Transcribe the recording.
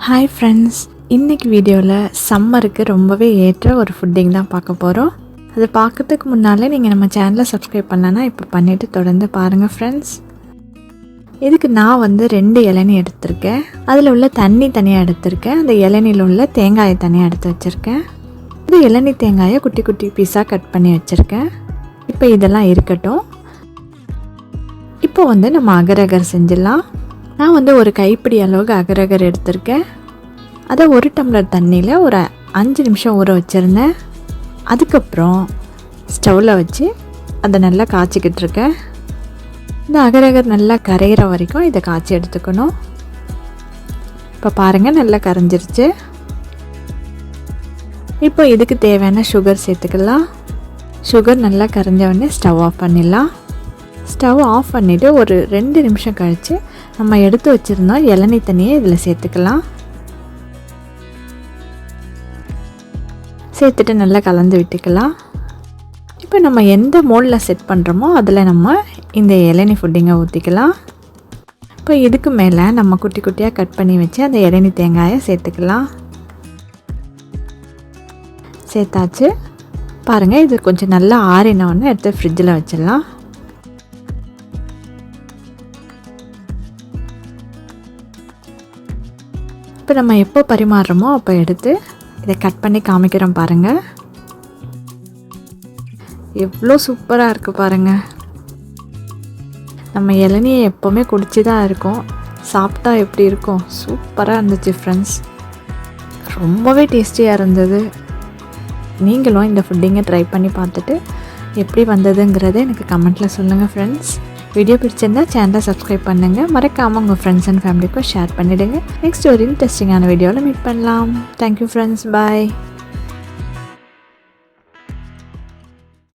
Hi friends, இன்னைக்கு வீடியோவில் சம்மருக்கு ரொம்பவே ஏற்ற ஒரு ஃபுட்டிங் தான் பார்க்க போகிறோம். அது பார்க்கறதுக்கு முன்னாலே நீங்கள் நம்ம சேனலை சப்ஸ்கிரைப் பண்ணலன்னா இப்போ பண்ணிவிட்டு தொடர்ந்து பாருங்கள் ஃப்ரெண்ட்ஸ். இதுக்கு நான் 2 இளநீ எடுத்திருக்கேன். அதில் உள்ள தண்ணி தனியாக எடுத்திருக்கேன். அந்த இளநியில் உள்ள தேங்காயை தனியாக எடுத்து வச்சுருக்கேன். இந்த இளநீ தேங்காயை குட்டி குட்டி பீஸாக கட் பண்ணி வச்சுருக்கேன். இப்போ இதெல்லாம் இருக்கட்டும். இப்போ நம்ம அகர் செஞ்சிடலாம். நான் ஒரு கைப்பிடி அளவுக்கு அகர் எடுத்திருக்கேன். அதை 1 டம்ளர் தண்ணியில் ஒரு 5 நிமிஷம் ஊற வச்சுருந்தேன். அதுக்கப்புறம் ஸ்டவ்வில் வச்சு அதை நல்லா காய்ச்சிக்கிட்டு இருக்கேன். இந்த அகர் நல்லா கரைகிற வரைக்கும் இதை காய்ச்சி எடுத்துக்கணும். இப்போ பாருங்கள், நல்லா கரைஞ்சிருச்சு. இப்போ இதுக்கு தேவையான சுகர் சேர்த்துக்கலாம். சுகர் நல்லா கரைஞ்ச உடனே ஸ்டவ் ஆஃப் பண்ணிடலாம். ஸ்டவ் ஆஃப் பண்ணிவிட்டு ஒரு 2 நிமிஷம் கழித்து நம்ம எடுத்து வச்சுருந்தோம் இளநீ தண்ணியை இதில் சேர்த்துக்கலாம். சேர்த்துட்டு நல்லா கலந்து விட்டுக்கலாம். இப்போ நம்ம எந்த மோல்டில் செட் பண்ணுறோமோ அதில் நம்ம இந்த இளநீ ஃபுட்டிங்கை ஊற்றிக்கலாம். இப்போ இதுக்கு மேலே நம்ம குட்டி குட்டியாக கட் பண்ணி வச்சு அந்த இளநீ தேங்காயை சேர்த்துக்கலாம். சேர்த்தாச்சு. பாருங்கள், இது கொஞ்சம் நல்லா ஆறினோன்னு எடுத்து ஃப்ரிட்ஜில் வச்சிடலாம். இப்போ நம்ம எப்போ பரிமாறுறோமோ அப்போ எடுத்து இதை கட் பண்ணி காமிக்கிறோம். பாருங்கள், எவ்வளோ சூப்பராக இருக்குது பாருங்கள். நம்ம இளநியை எப்போவுமே குடிச்சு தான் இருக்கோம். சாப்பிட்டா எப்படி இருக்கும்? சூப்பராக இருந்துச்சு ஃப்ரெண்ட்ஸ். ரொம்பவே டேஸ்டியாக இருந்தது. நீங்களும் இந்த ஃபுட்டிங்கை ட்ரை பண்ணி பார்த்துட்டு எப்படி வந்ததுங்கிறத எனக்கு கமெண்ட்டில் சொல்லுங்கள் ஃப்ரெண்ட்ஸ். வீடியோ பிடிச்சிருந்தா சேனலை சப்ஸ்கிரைப் பண்ணுங்கள். மறக்காமல் உங்கள் ஃப்ரெண்ட்ஸ் அண்ட் ஃபேமிலிக்கும் ஷேர் பண்ணிவிடுங்க. நெக்ஸ்ட் ஒரு இன்ட்ரெஸ்டிங்கான வீடியோவில் மீட் பண்ணலாம். Thank you friends. பாய்.